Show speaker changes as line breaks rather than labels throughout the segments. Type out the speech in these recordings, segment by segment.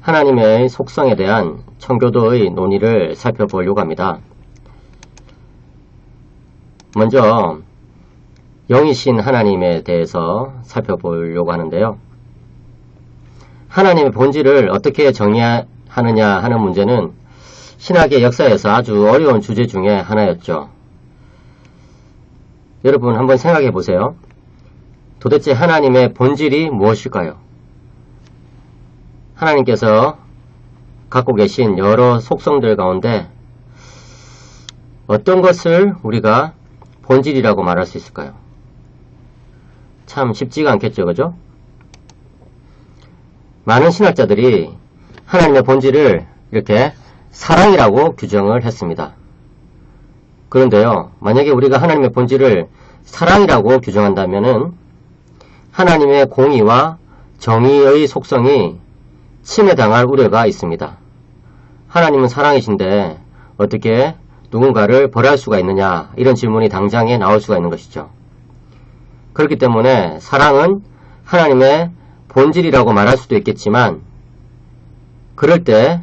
하나님의 속성에 대한 청교도의 논의를 살펴보려고 합니다. 먼저 영이신 하나님에 대해서 살펴보려고 하는데요. 하나님의 본질을 어떻게 정의하느냐 하는 문제는 신학의 역사에서 아주 어려운 주제 중에 하나였죠. 여러분 한번 생각해 보세요. 도대체 하나님의 본질이 무엇일까요? 하나님께서 갖고 계신 여러 속성들 가운데 어떤 것을 우리가 본질이라고 말할 수 있을까요? 참 쉽지가 않겠죠, 그죠? 많은 신학자들이 하나님의 본질을 이렇게 사랑이라고 규정을 했습니다. 그런데요, 만약에 우리가 하나님의 본질을 사랑이라고 규정한다면은 하나님의 공의와 정의의 속성이 침해당할 우려가 있습니다. 하나님은 사랑이신데 어떻게 누군가를 벌할 수가 있느냐, 이런 질문이 당장에 나올 수가 있는 것이죠. 그렇기 때문에 사랑은 하나님의 본질이라고 말할 수도 있겠지만 그럴 때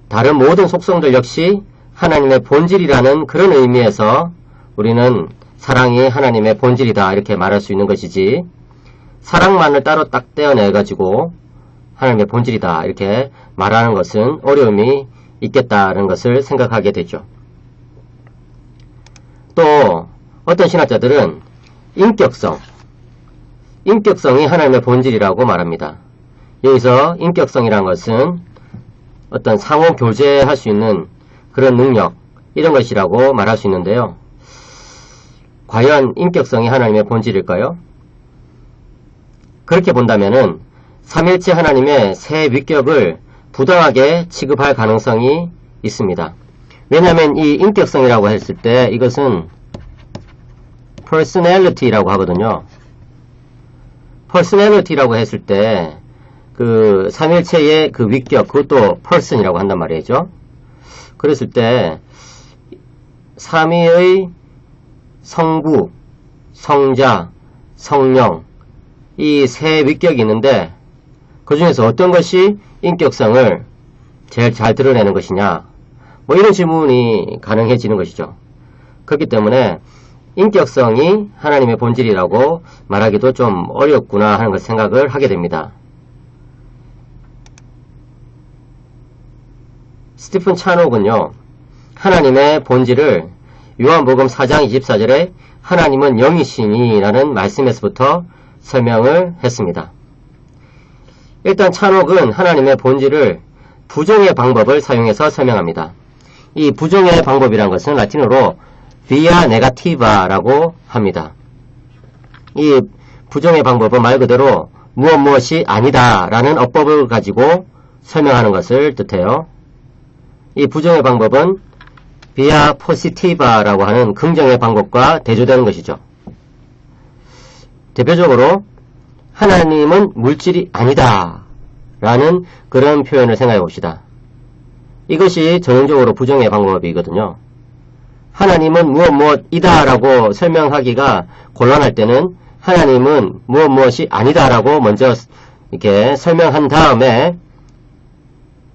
다른 모든 속성들 역시 하나님의 본질이라는 그런 의미에서 우리는 사랑이 하나님의 본질이다 이렇게 말할 수 있는 것이지, 사랑만을 따로 딱 떼어내가지고 하나님의 본질이다 이렇게 말하는 것은 어려움이 있겠다는 것을 생각하게 되죠. 또 어떤 신학자들은 인격성이 하나님의 본질이라고 말합니다. 여기서 인격성이라는 것은 어떤 상호 교제할 수 있는 그런 능력, 이런 것이라고 말할 수 있는데요. 과연 인격성이 하나님의 본질일까요? 그렇게 본다면은 삼일체 하나님의 세 위격을 부당하게 취급할 가능성이 있습니다. 왜냐하면 이 인격성이라고 했을 때 이것은 personality라고 하거든요. personality라고 했을 때 그 삼일체의 그 위격, 그것도 person이라고 한단 말이죠. 그랬을 때 삼위의 성부, 성자, 성령, 이 세 위격이 있는데 그 중에서 어떤 것이 인격성을 제일 잘 드러내는 것이냐, 뭐 이런 질문이 가능해지는 것이죠. 그렇기 때문에 인격성이 하나님의 본질이라고 말하기도 좀 어렵구나 하는 걸 생각을 하게 됩니다. 스티픈 차녹은요, 하나님의 본질을 요한복음 4장 24절에 하나님은 영이시니 라는 말씀에서부터 설명을 했습니다. 일단 차녹은 하나님의 본질을 부정의 방법을 사용해서 설명합니다. 이 부정의 방법이란 것은 라틴어로 via negativa라고 합니다. 이 부정의 방법은 말 그대로 무엇이 아니다 라는 어법을 가지고 설명하는 것을 뜻해요. 이 부정의 방법은 via positiva라고 하는 긍정의 방법과 대조되는 것이죠. 대표적으로 하나님은 물질이 아니다 라는 그런 표현을 생각해 봅시다. 이것이 전형적으로 부정의 방법이거든요. 하나님은 무엇이다 라고 설명하기가 곤란할 때는 하나님은 무엇이 아니다 라고 먼저 이렇게 설명한 다음에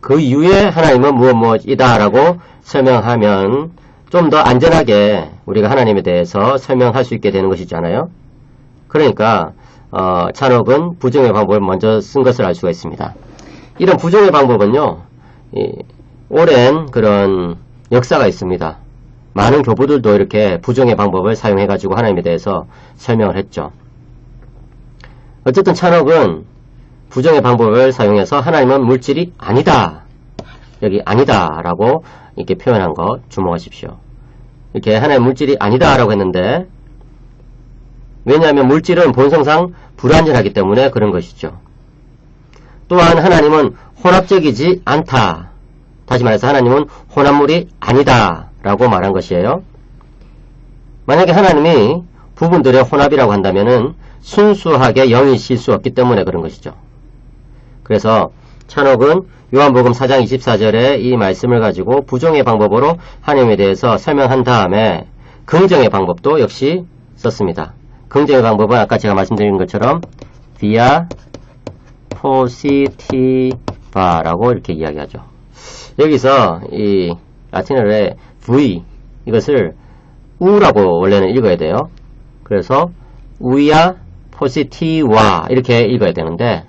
그 이후에 하나님은 무엇이다 라고 설명하면 좀 더 안전하게 우리가 하나님에 대해서 설명할 수 있게 되는 것이잖아요. 그러니까 차녹은 부정의 방법을 먼저 쓴 것을 알 수가 있습니다. 이런 부정의 방법은요, 오랜 그런 역사가 있습니다. 많은 교부들도 이렇게 부정의 방법을 사용해가지고 하나님에 대해서 설명을 했죠. 어쨌든 차녹은 부정의 방법을 사용해서 하나님은 물질이 아니다, 여기 아니다 라고 이렇게 표현한 거 주목하십시오. 이렇게 하나님 물질이 아니다 라고 했는데, 왜냐하면 물질은 본성상 불완전하기 때문에 그런 것이죠. 또한 하나님은 혼합적이지 않다, 다시 말해서 하나님은 혼합물이 아니다 라고 말한 것이에요. 만약에 하나님이 부분들의 혼합이라고 한다면은 순수하게 영이실 수 없기 때문에 그런 것이죠. 그래서 차녹은 요한복음 4장 24절에 이 말씀을 가지고 부정의 방법으로 하나님에 대해서 설명한 다음에 긍정의 방법도 역시 썼습니다. 긍정의 방법은 아까 제가 말씀드린 것처럼 via positivity 바라고 이렇게 이야기하죠. 여기서 이 라틴어의 V 이것을 우라고 원래는 읽어야 돼요. 그래서 우야 포시티와 이렇게 읽어야 되는데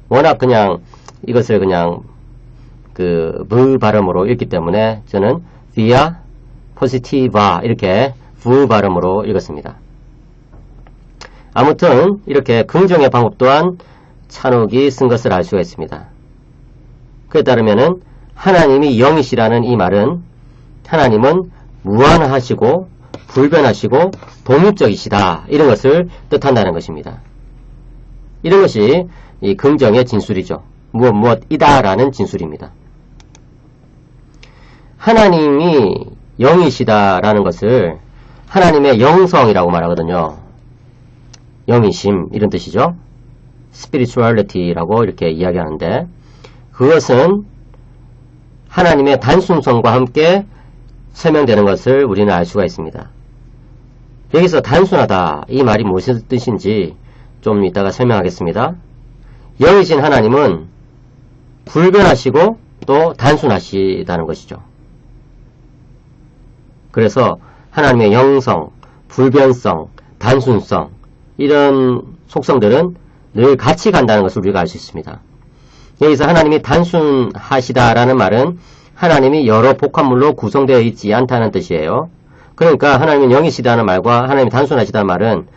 워낙 그냥 이것을 그냥 그 V 발음으로 읽기 때문에 저는 via positiva 이렇게 V 발음으로 읽었습니다. 아무튼 이렇게 긍정의 방법 또한 찬욱이 쓴 것을 알 수가 있습니다. 그에 따르면은 하나님이 영이시라는 이 말은 하나님은 무한하시고 불변하시고 독립적이시다 이런 것을 뜻한다는 것입니다. 이런 것이 이 긍정의 진술이죠. 무엇이다 라는 진술입니다. 하나님이 영이시다 라는 것을 하나님의 영성이라고 말하거든요. 영이심 이런 뜻이죠. spirituality라고 이렇게 이야기하는데 그것은 하나님의 단순성과 함께 설명되는 것을 우리는 알 수가 있습니다. 여기서 단순하다 이 말이 무슨 뜻인지 좀 이따가 설명하겠습니다. 영이신 하나님은 불변하시고 또 단순하시다는 것이죠. 그래서 하나님의 영성, 불변성, 단순성 이런 속성들은 늘 같이 간다는 것을 우리가 알 수 있습니다. 여기서 하나님이 단순하시다라는 말은 하나님이 여러 복합물로 구성되어 있지 않다는 뜻이에요. 그러니까 하나님은 영이시다는 말과 하나님이 단순하시다는 말은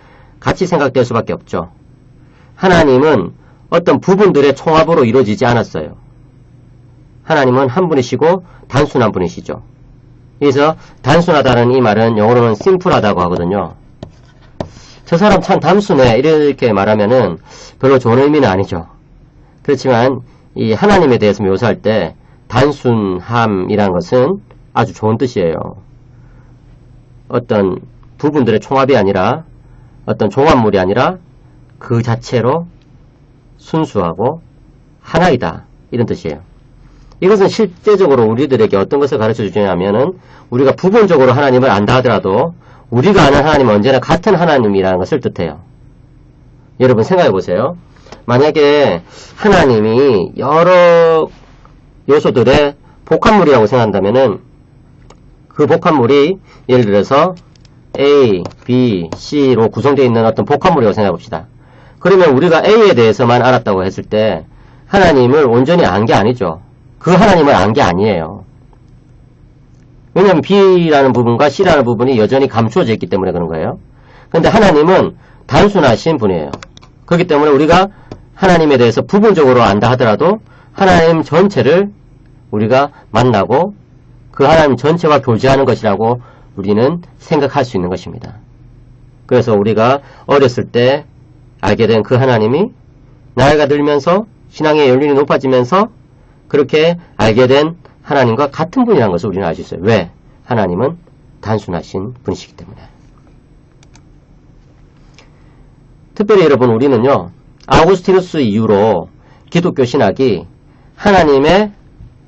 같이 생각될 수밖에 없죠. 하나님은 어떤 부분들의 총합으로 이루어지지 않았어요. 하나님은 한 분이시고 단순한 분이시죠. 그래서 단순하다는 이 말은 영어로는 심플하다고 하거든요. 저 사람 참 단순해 이렇게 말하면은 별로 좋은 의미는 아니죠. 그렇지만 이 하나님에 대해서 묘사할 때 단순함이라는 것은 아주 좋은 뜻이에요. 어떤 부분들의 총합이 아니라 어떤 종합물이 아니라 그 자체로 순수하고 하나이다 이런 뜻이에요. 이것은 실제적으로 우리들에게 어떤 것을 가르쳐 주냐면은 우리가 부분적으로 하나님을 안다 하더라도 우리가 아는 하나님은 언제나 같은 하나님이라는 것을 뜻해요. 여러분 생각해 보세요. 만약에 하나님이 여러 요소들의 복합물이라고 생각한다면은 그 복합물이 예를 들어서 A, B, C로 구성되어 있는 어떤 복합물이라고 생각해 봅시다. 그러면 우리가 A에 대해서만 알았다고 했을 때 하나님을 온전히 안 게 아니죠. 그 하나님을 안 게 아니에요. 왜냐하면 B라는 부분과 C라는 부분이 여전히 감추어져 있기 때문에 그런 거예요. 그런데 하나님은 단순하신 분이에요. 그렇기 때문에 우리가 하나님에 대해서 부분적으로 안다 하더라도 하나님 전체를 우리가 만나고 그 하나님 전체와 교제하는 것이라고 우리는 생각할 수 있는 것입니다. 그래서 우리가 어렸을 때 알게 된 그 하나님이 나이가 들면서 신앙의 연륜이 높아지면서 그렇게 알게 된 하나님과 같은 분이라는 것을 우리는 알 수 있어요. 왜? 하나님은 단순하신 분이시기 때문에. 특별히 여러분 우리는요. 아우구스티누스 이후로 기독교 신학이 하나님의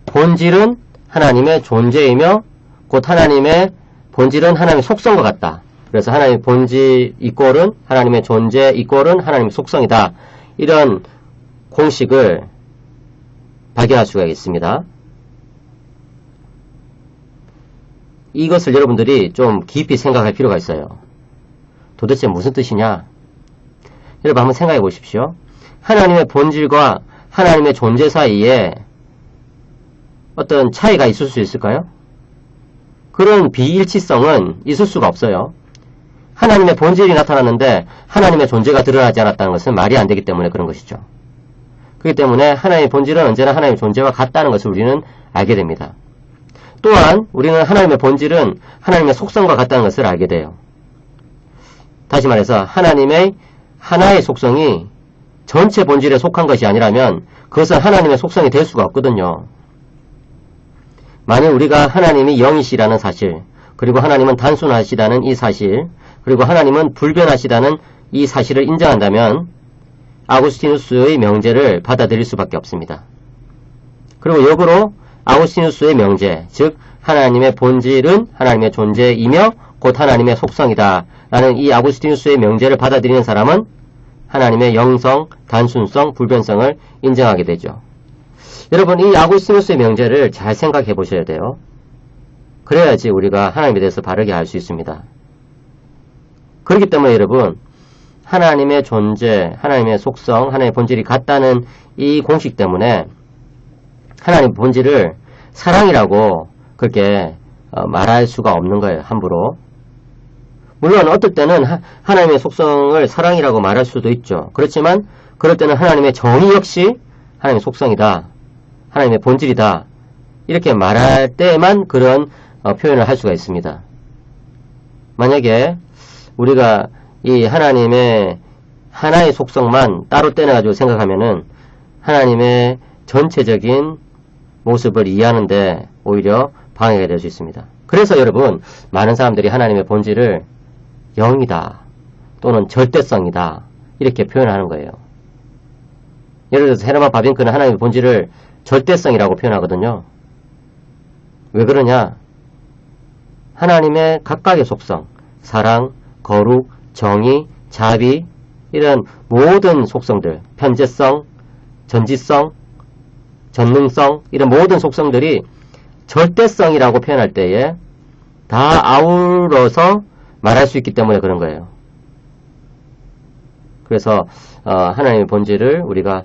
본질은 하나님의 존재이며 곧 하나님의 본질은 하나님의 속성과 같다. 그래서 하나님의 본질 이꼴은 하나님의 존재 이꼴은 하나님의 속성이다. 이런 공식을 발견할 수가 있습니다. 이것을 여러분들이 좀 깊이 생각할 필요가 있어요. 도대체 무슨 뜻이냐? 여러분 한번 생각해 보십시오. 하나님의 본질과 하나님의 존재 사이에 어떤 차이가 있을 수 있을까요? 그런 비일치성은 있을 수가 없어요. 하나님의 본질이 나타났는데 하나님의 존재가 드러나지 않았다는 것은 말이 안 되기 때문에 그런 것이죠. 그렇기 때문에 하나님의 본질은 언제나 하나님의 존재와 같다는 것을 우리는 알게 됩니다. 또한 우리는 하나님의 본질은 하나님의 속성과 같다는 것을 알게 돼요. 다시 말해서 하나님의 하나의 속성이 전체 본질에 속한 것이 아니라면 그것은 하나님의 속성이 될 수가 없거든요. 만일 우리가 하나님이 영이시라는 사실, 그리고 하나님은 단순하시다는 이 사실, 그리고 하나님은 불변하시다는 이 사실을 인정한다면 아구스티누스의 명제를 받아들일 수밖에 없습니다. 그리고 역으로 아구스티누스의 명제, 즉 하나님의 본질은 하나님의 존재이며 곧 하나님의 속성이다 라는 이 아구스티누스의 명제를 받아들이는 사람은 하나님의 영성, 단순성, 불변성을 인정하게 되죠. 여러분, 이 아구스티누스의 명제를 잘 생각해 보셔야 돼요. 그래야지 우리가 하나님에 대해서 바르게 알 수 있습니다. 그렇기 때문에 여러분, 하나님의 존재, 하나님의 속성, 하나님의 본질이 같다는 이 공식 때문에 하나님의 본질을 사랑이라고 그렇게 말할 수가 없는 거예요. 함부로. 물론 어떨 때는 하나님의 속성을 사랑이라고 말할 수도 있죠. 그렇지만 그럴 때는 하나님의 정의 역시 하나님의 속성이다. 하나님의 본질이다. 이렇게 말할 때만 그런 표현을 할 수가 있습니다. 만약에 우리가 이 하나님의 하나의 속성만 따로 떼내가지고 생각하면은 하나님의 전체적인 모습을 이해하는데 오히려 방해가 될 수 있습니다. 그래서 여러분, 많은 사람들이 하나님의 본질을 영이다 또는 절대성이다 이렇게 표현하는 거예요. 예를 들어서 헤르만 바빙크는 하나님의 본질을 절대성이라고 표현하거든요. 왜 그러냐? 하나님의 각각의 속성, 사랑, 거룩, 정의, 자비 이런 모든 속성들, 편재성, 전지성, 전능성 이런 모든 속성들이 절대성이라고 표현할 때에 다 아우러서 말할 수 있기 때문에 그런 거예요. 그래서 하나님의 본질을 우리가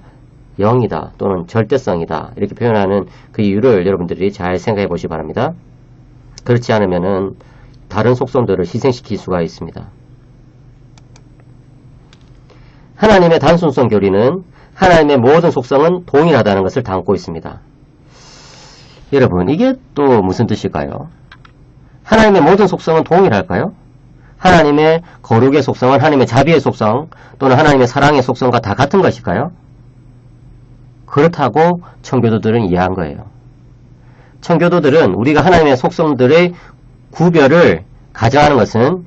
영이다 또는 절대성이다 이렇게 표현하는 그 이유를 여러분들이 잘 생각해 보시기 바랍니다. 그렇지 않으면은 다른 속성들을 희생시킬 수가 있습니다. 하나님의 단순성 교리는 하나님의 모든 속성은 동일하다는 것을 담고 있습니다. 여러분, 이게 또 무슨 뜻일까요? 하나님의 모든 속성은 동일할까요? 하나님의 거룩의 속성은 하나님의 자비의 속성 또는 하나님의 사랑의 속성과 다 같은 것일까요? 그렇다고 청교도들은 이해한 거예요. 청교도들은 우리가 하나님의 속성들의 구별을 가정하는 것은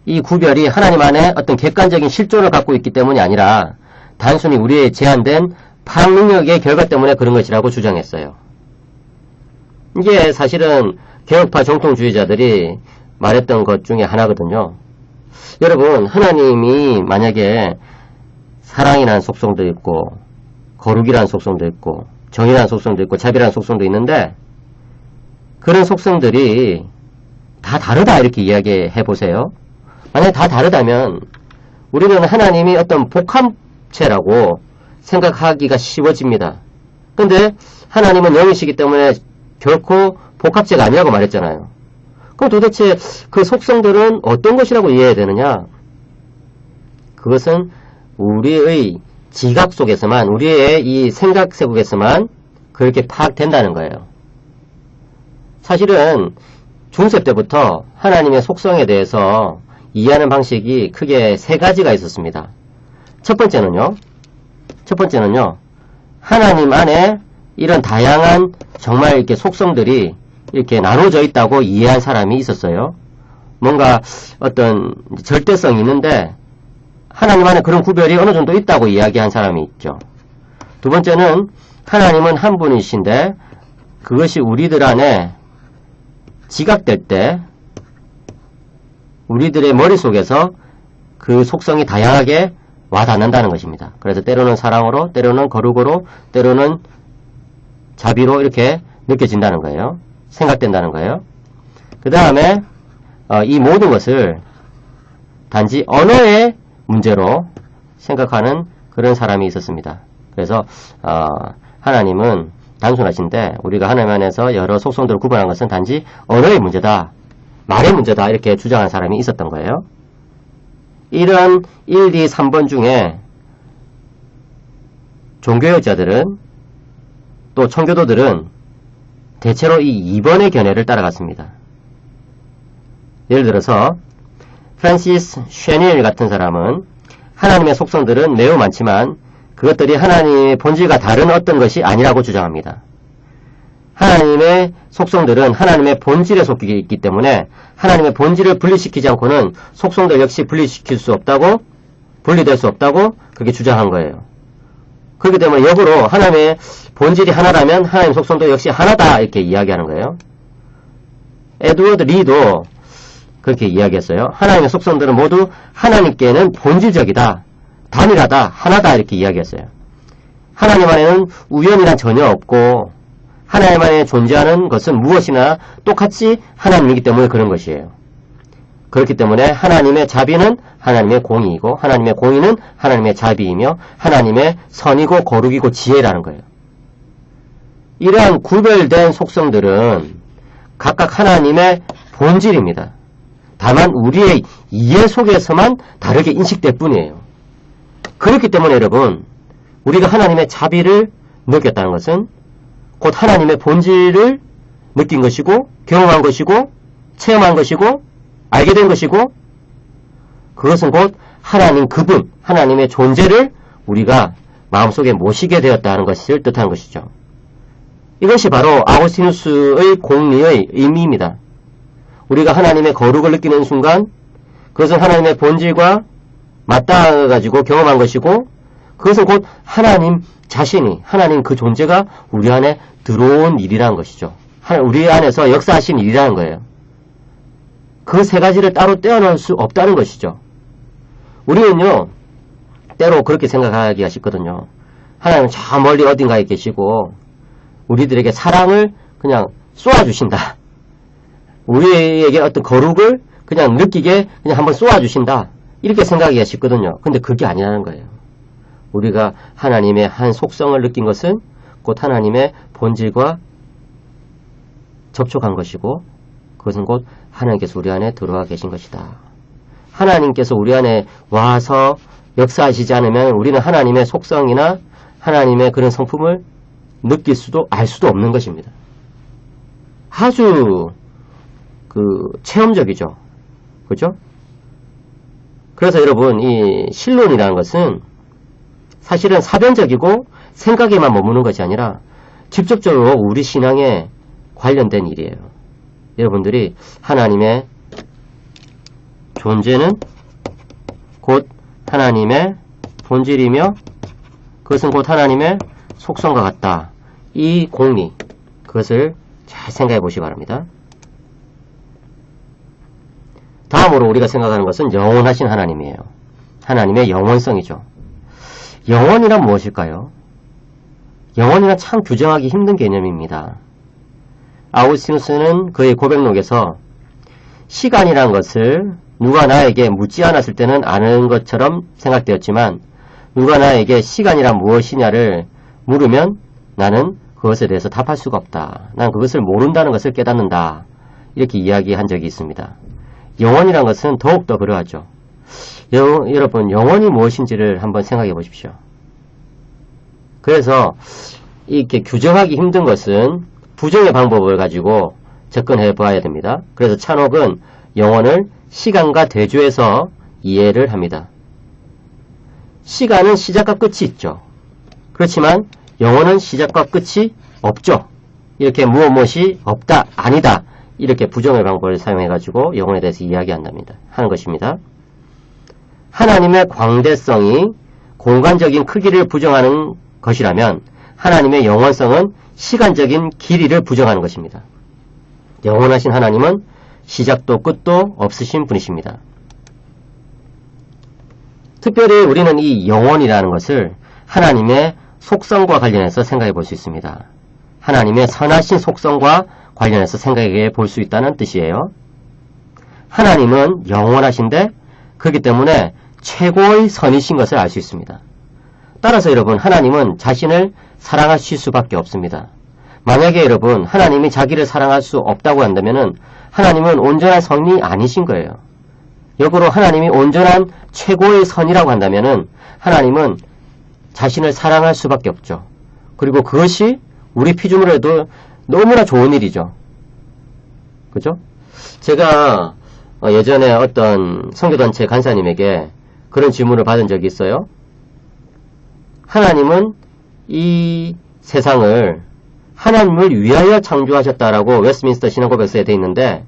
이 구별이 하나님 안에 어떤 객관적인 실존을 갖고 있기 때문이 아니라 단순히 우리의 제한된 파악 능력의 결과 때문에 그런 것이라고 주장했어요. 이게 사실은 개혁파 정통주의자들이 말했던 것 중에 하나거든요. 여러분, 하나님이 만약에 사랑이라는 속성도 있고 거룩이라는 속성도 있고 정의라는 속성도 있고 자비라는 속성도 있는데 그런 속성들이 다 다르다 이렇게 이야기해 보세요. 만약에 다 다르다면 우리는 하나님이 어떤 복합체라고 생각하기가 쉬워집니다. 근데 하나님은 영이시기 때문에 결코 복합체가 아니라고 말했잖아요. 그럼 도대체 그 속성들은 어떤 것이라고 이해해야 되느냐? 그것은 우리의 지각 속에서만, 우리의 이 생각 세국에서만 그렇게 파악된다는 거예요. 사실은 중세 때부터 하나님의 속성에 대해서 이해하는 방식이 크게 세 가지가 있었습니다. 첫 번째는요, 하나님 안에 이런 다양한 정말 이렇게 속성들이 이렇게 나눠져 있다고 이해한 사람이 있었어요. 뭔가 어떤 절대성이 있는데 하나님 안에 그런 구별이 어느 정도 있다고 이야기한 사람이 있죠. 두 번째는 하나님은 한 분이신데 그것이 우리들 안에 지각될 때 우리들의 머릿속에서 그 속성이 다양하게 와닿는다는 것입니다. 그래서 때로는 사랑으로, 때로는 거룩으로, 때로는 자비로 이렇게 느껴진다는 거예요. 생각된다는 거예요. 그 다음에 이 모든 것을 단지 언어의 문제로 생각하는 그런 사람이 있었습니다. 그래서 하나님은 단순하신데 우리가 하나님 안에서 여러 속성들을 구분한 것은 단지 언어의 문제다, 말의 문제다 이렇게 주장한 사람이 있었던 거예요. 이런 1, 2, 3번 중에 종교학자들은 또 청교도들은 대체로 이 2번의 견해를 따라갔습니다. 예를 들어서 프란시스 쉐닐 같은 사람은 하나님의 속성들은 매우 많지만 그것들이 하나님의 본질과 다른 어떤 것이 아니라고 주장합니다. 하나님의 속성들은 하나님의 본질에 속해 있기 때문에 하나님의 본질을 분리시키지 않고는 속성들 역시 분리시킬 수 없다고, 분리될 수 없다고 그렇게 주장한 거예요. 그렇기 때문에 역으로 하나님의 본질이 하나라면 하나님의 속성도 역시 하나다 이렇게 이야기하는 거예요. 에드워드 리도 그렇게 이야기했어요. 하나님의 속성들은 모두 하나님께는 본질적이다, 단일하다, 하나다 이렇게 이야기했어요. 하나님 안에는 우연이란 전혀 없고 하나님 안에 존재하는 것은 무엇이나 똑같이 하나님이기 때문에 그런 것이에요. 그렇기 때문에 하나님의 자비는 하나님의 공의이고 하나님의 공의는 하나님의 자비이며 하나님의 선이고 거룩이고 지혜라는 거예요. 이러한 구별된 속성들은 각각 하나님의 본질입니다. 다만 우리의 이해 속에서만 다르게 인식될 뿐이에요. 그렇기 때문에 여러분, 우리가 하나님의 자비를 느꼈다는 것은 곧 하나님의 본질을 느낀 것이고 경험한 것이고 체험한 것이고 알게 된 것이고 그것은 곧 하나님 그분, 하나님의 존재를 우리가 마음속에 모시게 되었다는 것을 뜻하는 것이죠. 이것이 바로 아우구스티누스의 공리의 의미입니다. 우리가 하나님의 거룩을 느끼는 순간 그것은 하나님의 본질과 맞닿아가지고 경험한 것이고 그것은 곧 하나님 자신이, 하나님 그 존재가 우리 안에 들어온 일이라는 것이죠. 우리 안에서 역사하신 일이라는 거예요. 그 세 가지를 따로 떼어놓을 수 없다는 것이죠. 우리는요, 때로 그렇게 생각하기가 쉽거든요. 하나님은 저 멀리 어딘가에 계시고 우리들에게 사랑을 그냥 쏘아주신다. 우리에게 어떤 거룩을 그냥 느끼게 그냥 한번 쏘아주신다. 이렇게 생각하기가 쉽거든요. 근데 그게 아니라는 거예요. 우리가 하나님의 한 속성을 느낀 것은 곧 하나님의 본질과 접촉한 것이고 그것은 곧 하나님께서 우리 안에 들어와 계신 것이다. 하나님께서 우리 안에 와서 역사하시지 않으면 우리는 하나님의 속성이나 하나님의 그런 성품을 느낄 수도 알 수도 없는 것입니다. 아주 체험적이죠. 그죠? 그래서 여러분 이 신론이라는 것은 사실은 사변적이고 생각에만 머무는 것이 아니라 직접적으로 우리 신앙에 관련된 일이에요. 여러분들이 하나님의 존재는 곧 하나님의 본질이며 그것은 곧 하나님의 속성과 같다. 이 공리, 그것을 잘 생각해 보시기 바랍니다. 다음으로 우리가 생각하는 것은 영원하신 하나님이에요. 하나님의 영원성이죠. 영원이란 무엇일까요? 영원이란 참 규정하기 힘든 개념입니다. 아우구스티누스는 그의 고백록에서 시간이란 것을 누가 나에게 묻지 않았을 때는 아는 것처럼 생각되었지만 누가 나에게 시간이란 무엇이냐를 물으면 나는 그것에 대해서 답할 수가 없다. 난 그것을 모른다는 것을 깨닫는다. 이렇게 이야기한 적이 있습니다. 영원이란 것은 더욱더 그러하죠. 여러분, 영원이 무엇인지를 한번 생각해 보십시오. 그래서 이렇게 규정하기 힘든 것은 부정의 방법을 가지고 접근해 봐야 됩니다. 그래서 찬옥은 영원을 시간과 대조해서 이해를 합니다. 시간은 시작과 끝이 있죠. 그렇지만 영원은 시작과 끝이 없죠. 이렇게 무엇이 없다, 아니다. 이렇게 부정의 방법을 사용해가지고 영혼에 대해서 이야기한답니다. 하는 것입니다. 하나님의 광대성이 공간적인 크기를 부정하는 것이라면 하나님의 영원성은 시간적인 길이를 부정하는 것입니다. 영원하신 하나님은 시작도 끝도 없으신 분이십니다. 특별히 우리는 이 영원이라는 것을 하나님의 속성과 관련해서 생각해 볼 수 있습니다. 하나님의 선하신 속성과 관련해서 생각해 볼 수 있다는 뜻이에요. 하나님은 영원하신데 그렇기 때문에 최고의 선이신 것을 알 수 있습니다. 따라서 여러분, 하나님은 자신을 사랑하실 수밖에 없습니다. 만약에 여러분, 하나님이 자기를 사랑할 수 없다고 한다면 하나님은 온전한 선이 아니신 거예요. 역으로 하나님이 온전한 최고의 선이라고 한다면 하나님은 자신을 사랑할 수밖에 없죠. 그리고 그것이 우리 피조물에도 너무나 좋은 일이죠. 그죠? 제가 예전에 어떤 선교단체 간사님에게 그런 질문을 받은 적이 있어요. 하나님은 이 세상을 하나님을 위하여 창조하셨다라고 웨스트민스터 신앙고백서에 되어 있는데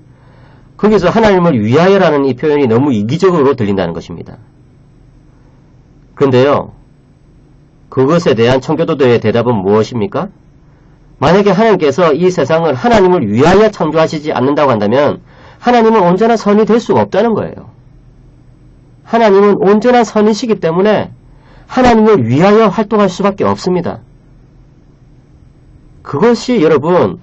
거기서 하나님을 위하여라는 이 표현이 너무 이기적으로 들린다는 것입니다. 그런데요, 그것에 대한 청교도들의 대답은 무엇입니까? 만약에 하나님께서 이 세상을 하나님을 위하여 창조하시지 않는다고 한다면 하나님은 온전한 선이 될 수가 없다는 거예요. 하나님은 온전한 선이시기 때문에 하나님을 위하여 활동할 수밖에 없습니다. 그것이 여러분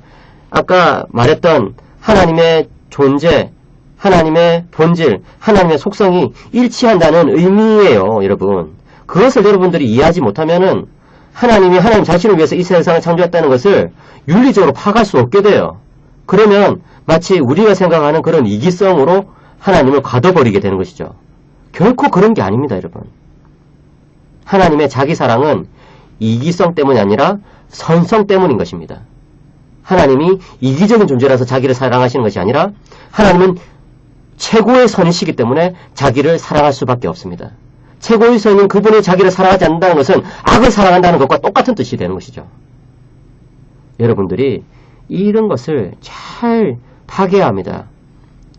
아까 말했던 하나님의 존재, 하나님의 본질, 하나님의 속성이 일치한다는 의미예요. 여러분. 그것을 여러분들이 이해하지 못하면은 하나님이 하나님 자신을 위해서 이 세상을 창조했다는 것을 윤리적으로 파악할 수 없게 돼요. 그러면 마치 우리가 생각하는 그런 이기성으로 하나님을 가둬버리게 되는 것이죠. 결코 그런 게 아닙니다. 여러분. 하나님의 자기 사랑은 이기성 때문이 아니라 선성 때문인 것입니다. 하나님이 이기적인 존재라서 자기를 사랑하시는 것이 아니라 하나님은 최고의 선이시기 때문에 자기를 사랑할 수밖에 없습니다. 최고의 선인 그분이 자기를 사랑하지 않는다는 것은 악을 사랑한다는 것과 똑같은 뜻이 되는 것이죠. 여러분들이 이런 것을 잘 파괴해야 합니다.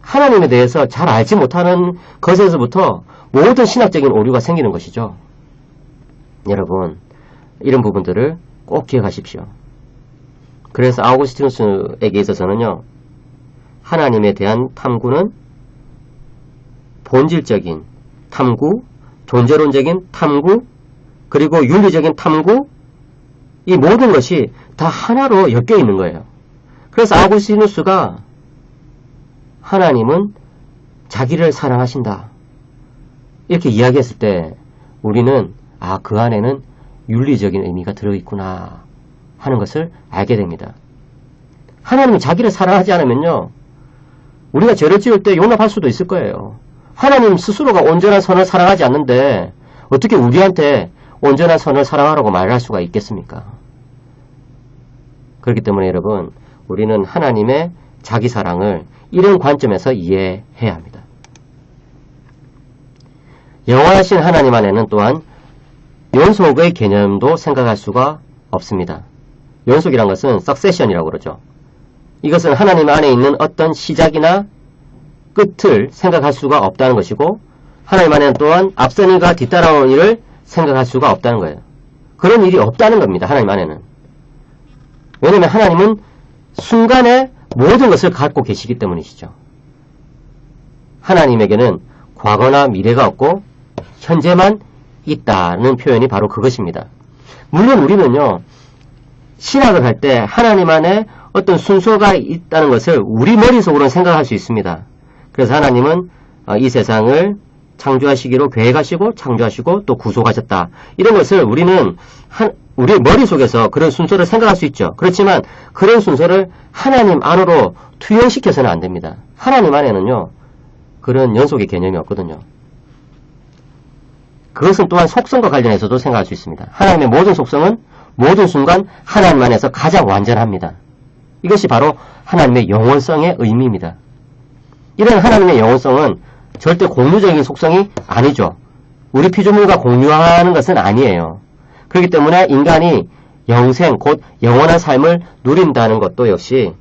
하나님에 대해서 잘 알지 못하는 것에서부터 모든 신학적인 오류가 생기는 것이죠. 여러분, 이런 부분들을 꼭 기억하십시오. 그래서 아우구스티누스에게 있어서는요, 하나님에 대한 탐구는 본질적인 탐구, 존재론적인 탐구, 그리고 윤리적인 탐구, 이 모든 것이 다 하나로 엮여 있는 거예요. 그래서 아우구스티누스가 하나님은 자기를 사랑하신다, 이렇게 이야기했을 때 우리는 그 안에는 윤리적인 의미가 들어있구나 하는 것을 알게 됩니다. 하나님이 자기를 사랑하지 않으면요, 우리가 죄를 지을 때 용납할 수도 있을 거예요. 하나님 스스로가 온전한 선을 사랑하지 않는데 어떻게 우리한테 온전한 선을 사랑하라고 말할 수가 있겠습니까? 그렇기 때문에 여러분, 우리는 하나님의 자기 사랑을 이런 관점에서 이해해야 합니다. 영원하신 하나님 안에는 또한 연속의 개념도 생각할 수가 없습니다. 연속이란 것은 석세션이라고 그러죠. 이것은 하나님 안에 있는 어떤 시작이나 끝을 생각할 수가 없다는 것이고, 하나님 안에는 또한 앞선 일과 뒤따라오는 일을 생각할 수가 없다는 거예요. 그런 일이 없다는 겁니다. 하나님 안에는. 왜냐하면 하나님은 순간에 모든 것을 갖고 계시기 때문이시죠. 하나님에게는 과거나 미래가 없고 현재만 있다는 표현이 바로 그것입니다. 물론 우리는요, 신학을 할 때 하나님 안에 어떤 순서가 있다는 것을 우리 머릿속으로는 생각할 수 있습니다. 그래서 하나님은 이 세상을 창조하시기로 계획하시고 창조하시고 또 구속하셨다, 이런 것을 우리는 우리 머릿속에서 그런 순서를 생각할 수 있죠. 그렇지만 그런 순서를 하나님 안으로 투영시켜서는 안 됩니다. 하나님 안에는요, 그런 연속의 개념이 없거든요. 그것은 또한 속성과 관련해서도 생각할 수 있습니다. 하나님의 모든 속성은 모든 순간 하나님 안에서 가장 완전합니다. 이것이 바로 하나님의 영원성의 의미입니다. 이런 하나님의 영원성은 절대 공유적인 속성이 아니죠. 우리 피조물과 공유하는 것은 아니에요. 그렇기 때문에 인간이 영생, 곧 영원한 삶을 누린다는 것도 역시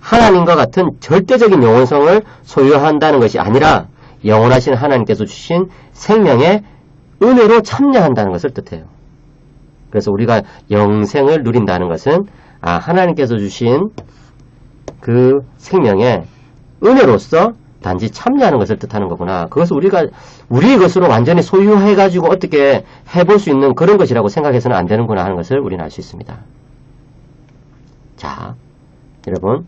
하나님과 같은 절대적인 영원성을 소유한다는 것이 아니라 영원하신 하나님께서 주신 생명의 은혜로 참여한다는 것을 뜻해요. 그래서 우리가 영생을 누린다는 것은 하나님께서 주신 그 생명의 은혜로서 단지 참여하는 것을 뜻하는 거구나. 그것을 우리가 우리의 것으로 완전히 소유해가지고 어떻게 해볼 수 있는 그런 것이라고 생각해서는 안 되는구나 하는 것을 우리는 알 수 있습니다. 자, 여러분,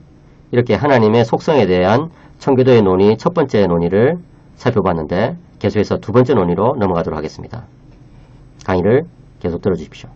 이렇게 하나님의 속성에 대한 청교도의 논의 첫 번째 논의를 살펴봤는데, 계속해서 두 번째 논의로 넘어가도록 하겠습니다. 강의를 계속 들어주십시오.